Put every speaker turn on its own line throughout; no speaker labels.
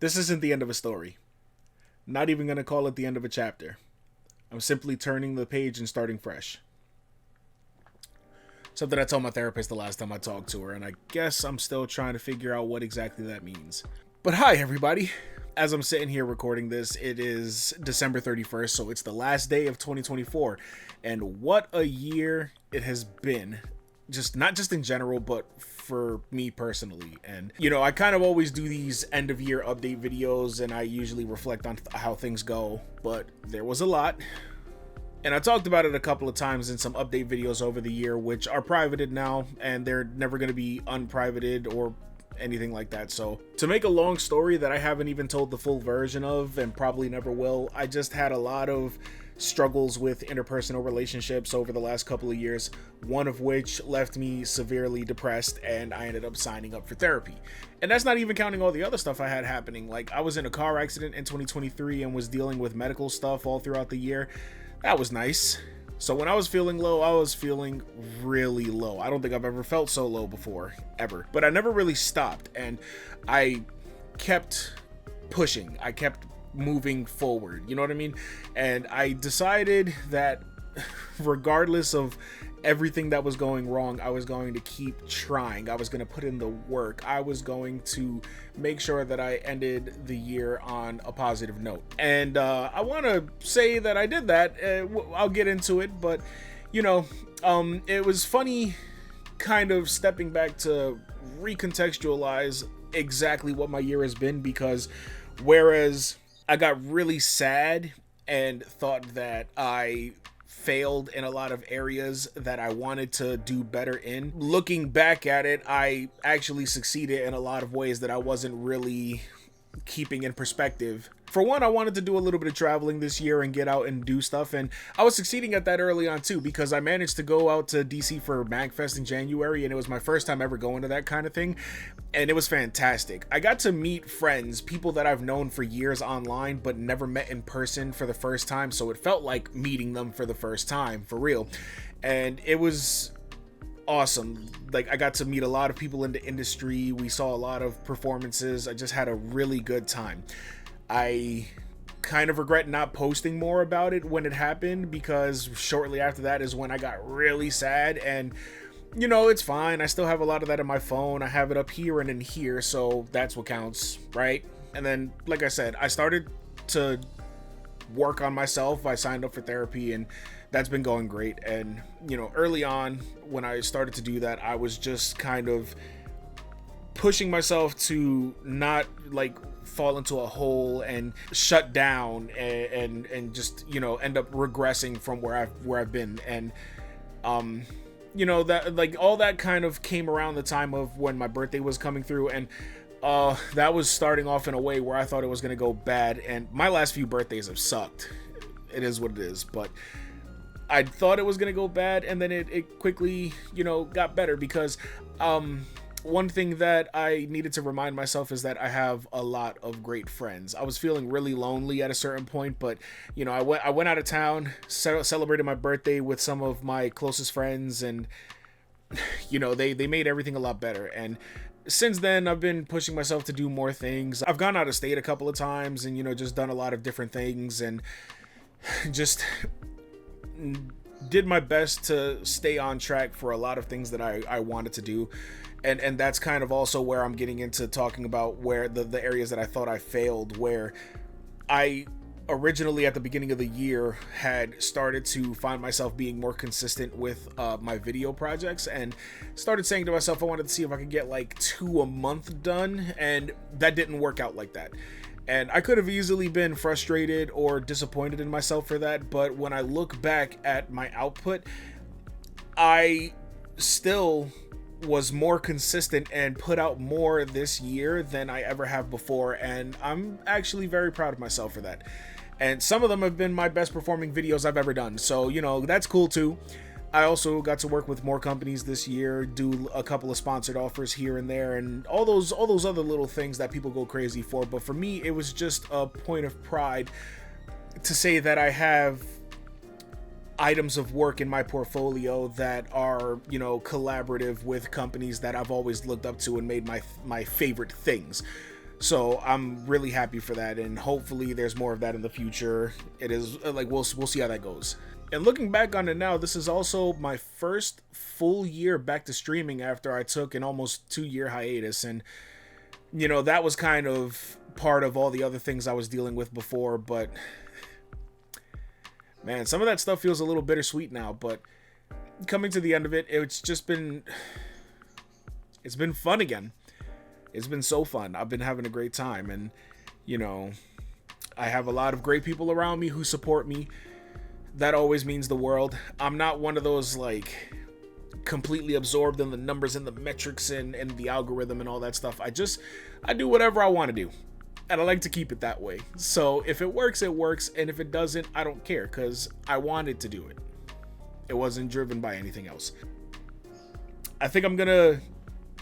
This isn't the end of a story. Not even going to call it the end of a chapter. I'm simply turning the page and starting fresh. Something I told my therapist the last time I talked to her, and I guess I'm still trying to figure out what exactly that means. But hi, everybody. As I'm sitting here recording this, it is December 31st, so it's the last day of 2024. And what a year it has been. Not just in general, but for me personally. And I kind of always do these end of year update videos, and I usually reflect on how things go, but there was a lot. And I talked about it a couple of times in some update videos over the year, which are privated now, and they're never going to be unprivated or anything like that. So to make a long story that I haven't even told the full version of, and probably never will, I just had a lot of struggles with interpersonal relationships over the last couple of years, one of which left me severely depressed, and I ended up signing up for therapy. And that's not even counting all the other stuff I had happening. Like, I was in a car accident in 2023 and was dealing with medical stuff all throughout the year. That was nice. So when I was feeling low, I was feeling really low. I don't think I've ever felt so low before, ever. But I never really stopped, and I kept pushing. I kept moving forward, you know what I mean? And I decided that regardless of everything that was going wrong, I was going to keep trying. I was going to put in the work. I was going to make sure that I ended the year on a positive note. And I want to say that I did that. I'll get into it, but it was funny kind of stepping back to recontextualize exactly what my year has been, because whereas I got really sad and thought that I failed in a lot of areas that I wanted to do better in, looking back at it, I actually succeeded in a lot of ways that I wasn't really keeping in perspective. For one, I wanted to do a little bit of traveling this year and get out and do stuff, and I was succeeding at that early on too, because I managed to go out to DC for MagFest in January, and it was my first time ever going to that kind of thing, and it was fantastic. I got to meet friends, people that I've known for years online but never met in person for the first time, so it felt like meeting them for the first time, for real, and it was awesome. Like, I got to meet a lot of people in the industry. We saw a lot of performances. I just had a really good time. I kind of regret not posting more about it when it happened, because shortly after that is when I got really sad, and it's fine. I still have a lot of that in my phone. I have it up here and in here, so that's what counts, right? And then, like I said, I started to work on myself. I signed up for therapy, and that's been going great. And early on when I started to do that, I was just kind of pushing myself to not fall into a hole and shut down and just end up regressing from where I've been. And that all that kind of came around the time of when my birthday was coming through, and that was starting off in a way where I thought it was going to go bad. And my last few birthdays have sucked. It is what it is, but I thought it was going to go bad, and then it quickly got better, because one thing that I needed to remind myself is that I have a lot of great friends. I was feeling really lonely at a certain point, but I went out of town, celebrated my birthday with some of my closest friends, and they made everything a lot better. And since then, I've been pushing myself to do more things. I've gone out of state a couple of times, and just done a lot of different things, and just did my best to stay on track for a lot of things that I wanted to do. And that's kind of also where I'm getting into talking about where the areas that I thought I failed, where I originally at the beginning of the year had started to find myself being more consistent with my video projects, and started saying to myself I wanted to see if I could get 2 a month done, and that didn't work out like that. And I could have easily been frustrated or disappointed in myself for that, but when I look back at my output, I still was more consistent and put out more this year than I ever have before, and I'm actually very proud of myself for that. And some of them have been my best performing videos I've ever done, so that's cool too. I also got to work with more companies this year, do a couple of sponsored offers here and there, and all those other little things that people go crazy for. But for me, it was just a point of pride to say that I have items of work in my portfolio that are, you know, collaborative with companies that I've always looked up to and made my favorite things. So I'm really happy for that, and hopefully there's more of that in the future. It is like we'll see how that goes. And looking back on it now, this is also my first full year back to streaming after I took an almost 2-year hiatus, and that was kind of part of all the other things I was dealing with before, but man, some of that stuff feels a little bittersweet now. But coming to the end of it, it's been fun again. It's been so fun. I've been having a great time, and I have a lot of great people around me who support me. That always means the world. I'm not one of those like completely absorbed in the numbers and the metrics and the algorithm and all that stuff. I do whatever I want to do, and I like to keep it that way. So if it works, it works, and if it doesn't, I don't care, because I wanted to do it. It wasn't driven by anything else. I think I'm gonna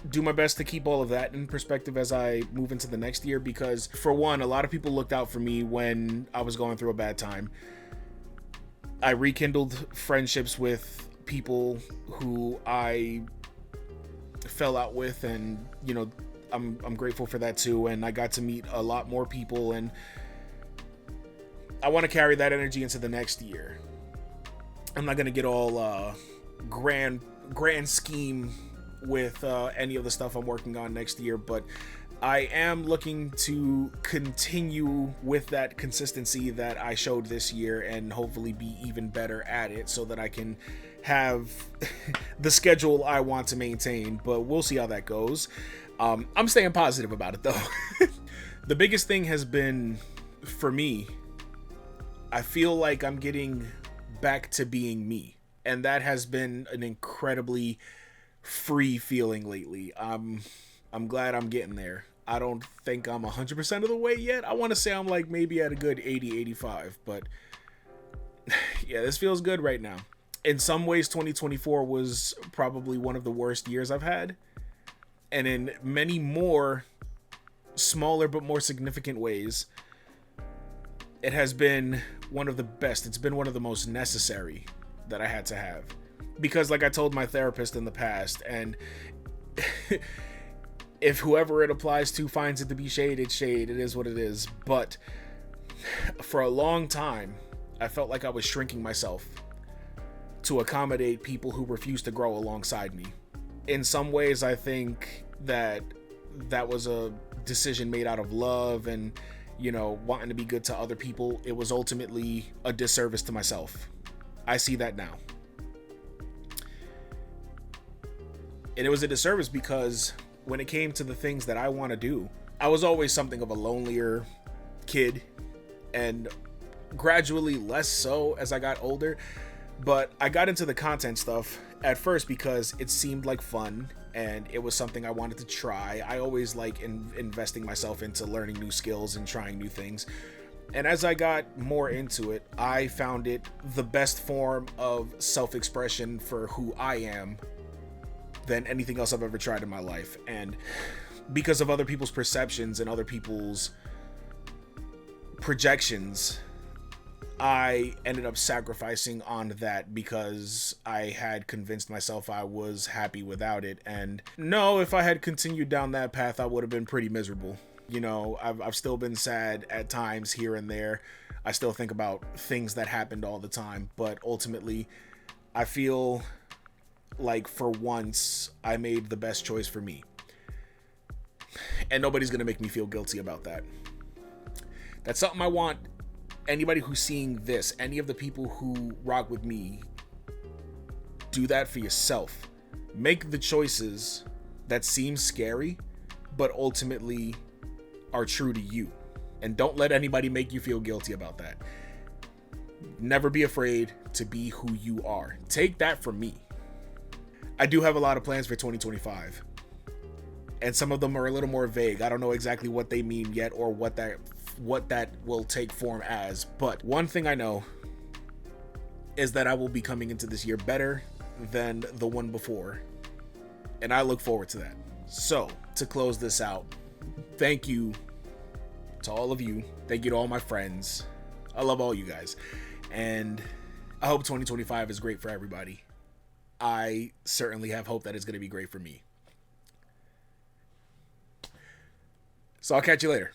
do my best to keep all of that in perspective as I move into the next year, because for one, a lot of people looked out for me when I was going through a bad time. I rekindled friendships with people who I fell out with, and I'm grateful for that too. And I got to meet a lot more people, and I want to carry that energy into the next year. I'm not gonna get all grand scheme with any of the stuff I'm working on next year, but I am looking to continue with that consistency that I showed this year, and hopefully be even better at it, so that I can have the schedule I want to maintain. But we'll see how that goes. I'm staying positive about it though. The biggest thing has been, for me, I feel like I'm getting back to being me, and that has been an incredibly free feeling lately. I'm glad I'm getting there. I don't think I'm 100% of the way yet. I want to say I'm like maybe at a good 80-85, but yeah, this feels good right now. In some ways, 2024 was probably one of the worst years I've had, and in many more smaller but more significant ways, it has been one of the best. It's been one of the most necessary that I had to have. Because like I told my therapist in the past, and if whoever it applies to finds it to be shade, it's shade. It is what it is. But for a long time, I felt like I was shrinking myself to accommodate people who refused to grow alongside me. In some ways, I think that was a decision made out of love and, wanting to be good to other people. It was ultimately a disservice to myself. I see that now. And it was a disservice because when it came to the things that I want to do, I was always something of a lonelier kid, and gradually less so as I got older. But I got into the content stuff at first because it seemed like fun, and it was something I wanted to try. I always like investing myself into learning new skills and trying new things. And as I got more into it, I found it the best form of self-expression for who I am than anything else I've ever tried in my life. And because of other people's perceptions and other people's projections, I ended up sacrificing on that because I had convinced myself I was happy without it. And no, if I had continued down that path, I would have been pretty miserable. I've still been sad at times here and there. I still think about things that happened all the time, but ultimately I feel like for once I made the best choice for me, and nobody's gonna make me feel guilty about that. That's something I want anybody who's seeing this, any of the people who rock with me, do that for yourself. Make the choices that seem scary but ultimately are true to you, and don't let anybody make you feel guilty about that. Never be afraid to be who you are. Take that from me. I do have a lot of plans for 2025, and some of them are a little more vague. I don't know exactly what they mean yet, or what that will take form as. But one thing I know is that I will be coming into this year better than the one before, and I look forward to that. So, to close this out, thank you to all of you. Thank you to all my friends. I love all you guys, and I hope 2025 is great for everybody. I certainly have hope that it's going to be great for me. So I'll catch you later.